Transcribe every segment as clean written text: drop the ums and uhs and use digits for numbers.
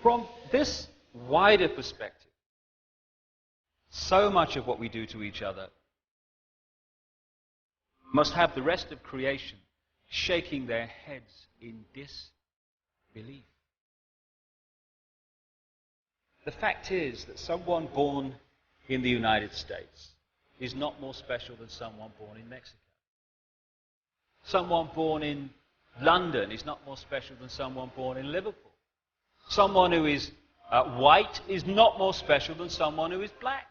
From this wider perspective, so much of what we do to each other must have the rest of creation shaking their heads in disbelief. The fact is that someone born in the United States is not more special than someone born in Mexico. Someone born in London is not more special than someone born in Liverpool. Someone who is white is not more special than someone who is black.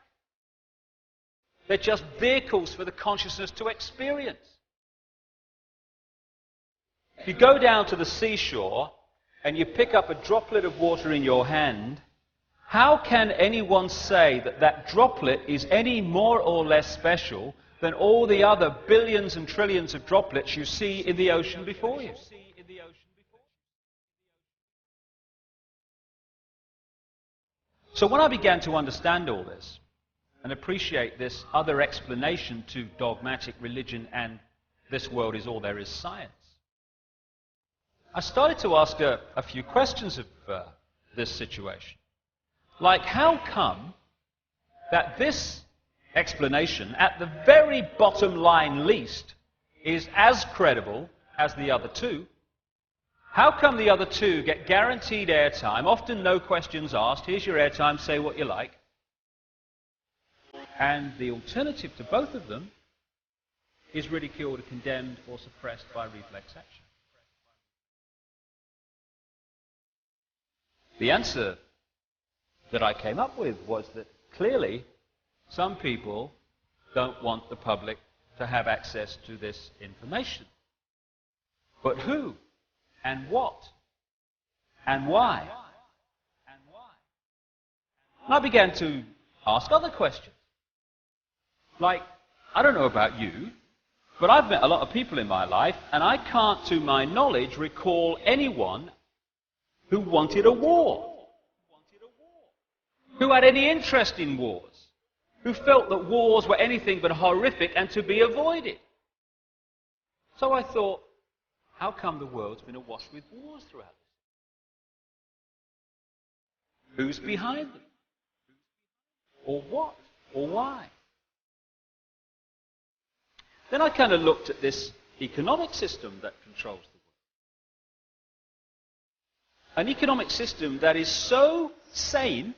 They're just vehicles for the consciousness to experience. If you go down to the seashore and you pick up a droplet of water in your hand, how can anyone say that that droplet is any more or less special than all the other billions and trillions of droplets you see in the ocean before you? So when I began to understand all this and appreciate this other explanation to dogmatic religion and this world is all there is science, I started to ask a few questions of this situation. Like, how come that this explanation, at the very bottom line least, is as credible as the other two? How come the other two get guaranteed airtime, often no questions asked, here's your airtime, say what you like, and the alternative to both of them is ridiculed, condemned, or suppressed by reflex action? The answer that I came up with was that clearly some people don't want the public to have access to this information. But who? And what? And why? And I began to ask other questions. Like, I don't know about you, but I've met a lot of people in my life, and I can't, to my knowledge, recall anyone who wanted a war, who had any interest in wars, who felt that wars were anything but horrific and to be avoided. So I thought, how come the world's been awash with wars throughout this? Who's behind them? Or what? Or why? Then I kind of looked at this economic system that controls the world. An economic system that is so sane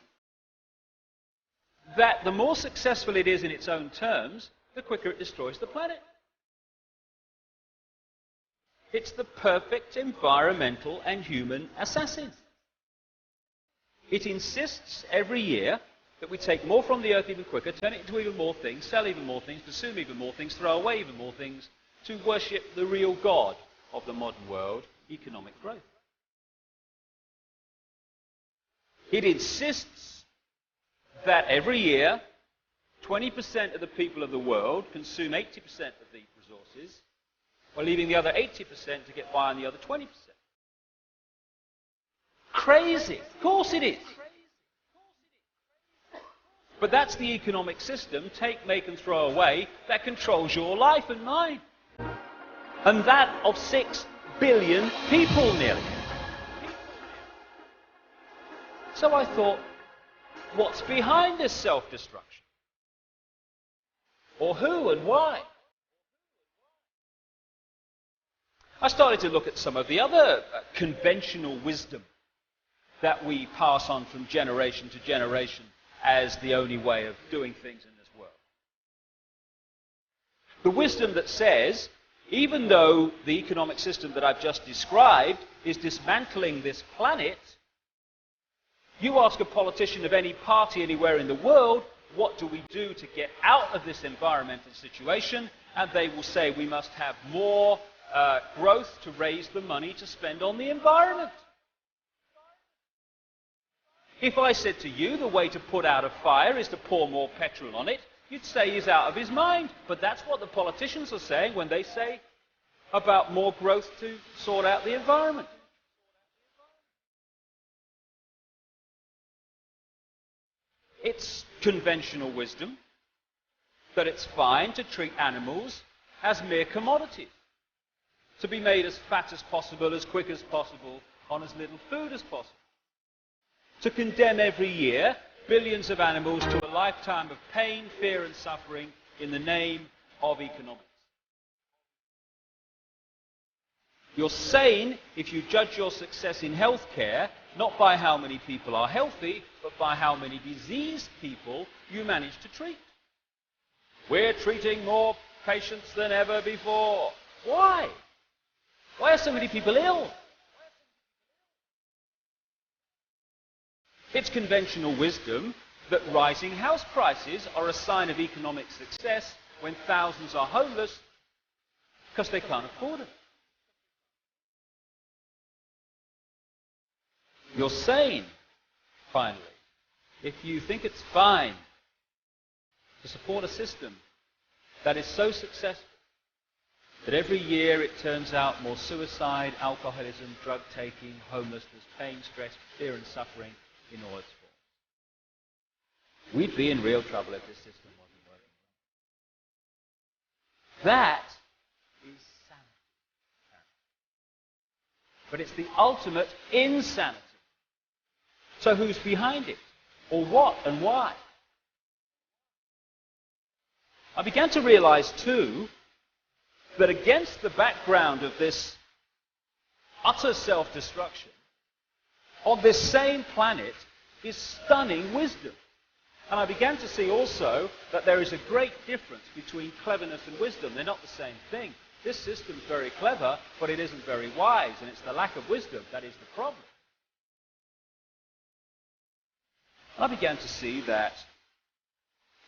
that the more successful it is in its own terms, the quicker it destroys the planet. It's the perfect environmental and human assassin. It insists every year that we take more from the earth even quicker, turn it into even more things, sell even more things, consume even more things, throw away even more things, to worship the real God of the modern world, economic growth. It insists that every year 20% of the people of the world consume 80% of the resources, while leaving the other 80% to get by on the other 20%. Crazy. Of course it is. But that's the economic system, take, make and throw away, that controls your life and mine. And that of 6 billion people nearly. So I thought, what's behind this self-destruction? Or who and why? I started to look at some of the other conventional wisdom that we pass on from generation to generation as the only way of doing things in this world. The wisdom that says, even though the economic system that I've just described is dismantling this planet, you ask a politician of any party anywhere in the world, what do we do to get out of this environmental situation? And they will say we must have more growth to raise the money to spend on the environment. If I said to you the way to put out a fire is to pour more petrol on it, you'd say he's out of his mind. But that's what the politicians are saying when they say about more growth to sort out the environment. It's conventional wisdom that it's fine to treat animals as mere commodities, to be made as fat as possible, as quick as possible, on as little food as possible. to condemn every year billions of animals to a lifetime of pain, fear and suffering in the name of economics. You're sane if you judge your success in healthcare not by how many people are healthy, but by how many diseased people you manage to treat. We're treating more patients than ever before. Why? Why are so many people ill? It's conventional wisdom that rising house prices are a sign of economic success when thousands are homeless because they can't afford it. You're sane, finally, if you think it's fine to support a system that is so successful that every year it turns out more suicide, alcoholism, drug taking, homelessness, pain, stress, fear and suffering in all its forms. We'd be in real trouble if this system wasn't working. That is sanity. But it's the ultimate insanity. So who's behind it? Or what and why? I began to realize too that against the background of this utter self-destruction, on this same planet is stunning wisdom. And I began to see also that there is a great difference between cleverness and wisdom. They're not the same thing. This system's very clever, but it isn't very wise, and it's the lack of wisdom that is the problem. I began to see that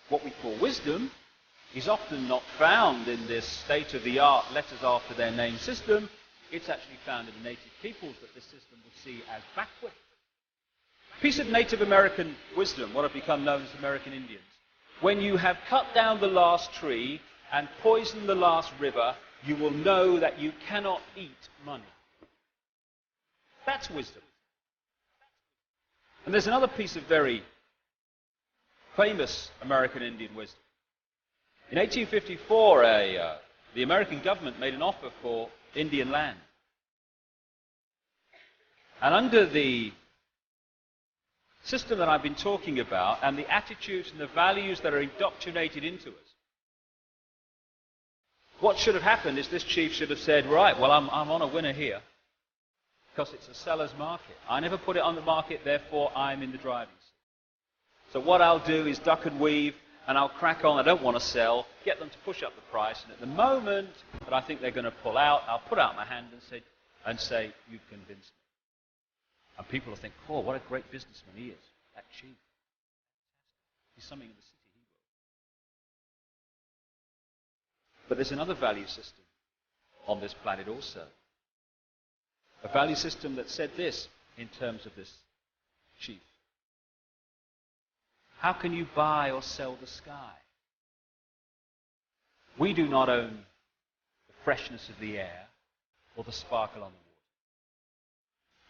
what we call wisdom is often not found in this state-of-the-art letters after their name system. It's actually found in the native peoples that this system would see as backward. A piece of Native American wisdom, what have become known as American Indians. When you have cut down the last tree and poisoned the last river, you will know that you cannot eat money. That's wisdom. And there's another piece of very famous American Indian wisdom. In 1854, the American government made an offer for Indian land. And under the system that I've been talking about, and the attitudes and the values that are indoctrinated into us, what should have happened is this chief should have said, right, well, I'm on a winner here, because it's a seller's market. I never put it on the market, therefore I'm in the driving seat. So what I'll do is duck and weave, and I'll crack on. I don't want to sell, get them to push up the price, and at the moment that I think they're going to pull out, I'll put out my hand and say, you've convinced me. And people will think, oh, what a great businessman he is, that chief. He's something in the city, he will. But there's another value system on this planet also. A value system that said this in terms of this chief. How can you buy or sell the sky? We do not own the freshness of the air or the sparkle on the water.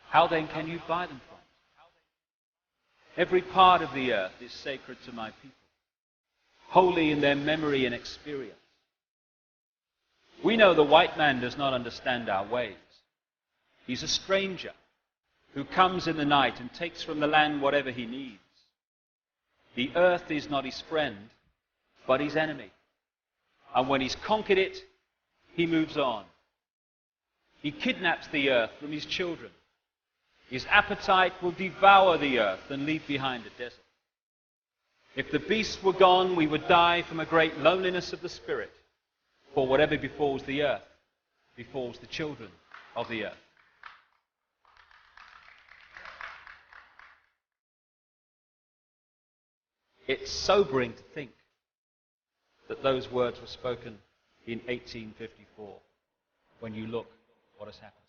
How then can you buy them from? Every part of the earth is sacred to my people, holy in their memory and experience. We know the white man does not understand our ways. He's a stranger who comes in the night and takes from the land whatever he needs. The earth is not his friend, but his enemy. And when he's conquered it, he moves on. He kidnaps the earth from his children. His appetite will devour the earth and leave behind a desert. If the beasts were gone, we would die from a great loneliness of the spirit. For whatever befalls the earth, befalls the children of the earth. It's sobering to think that those words were spoken in 1854 when you look what has happened.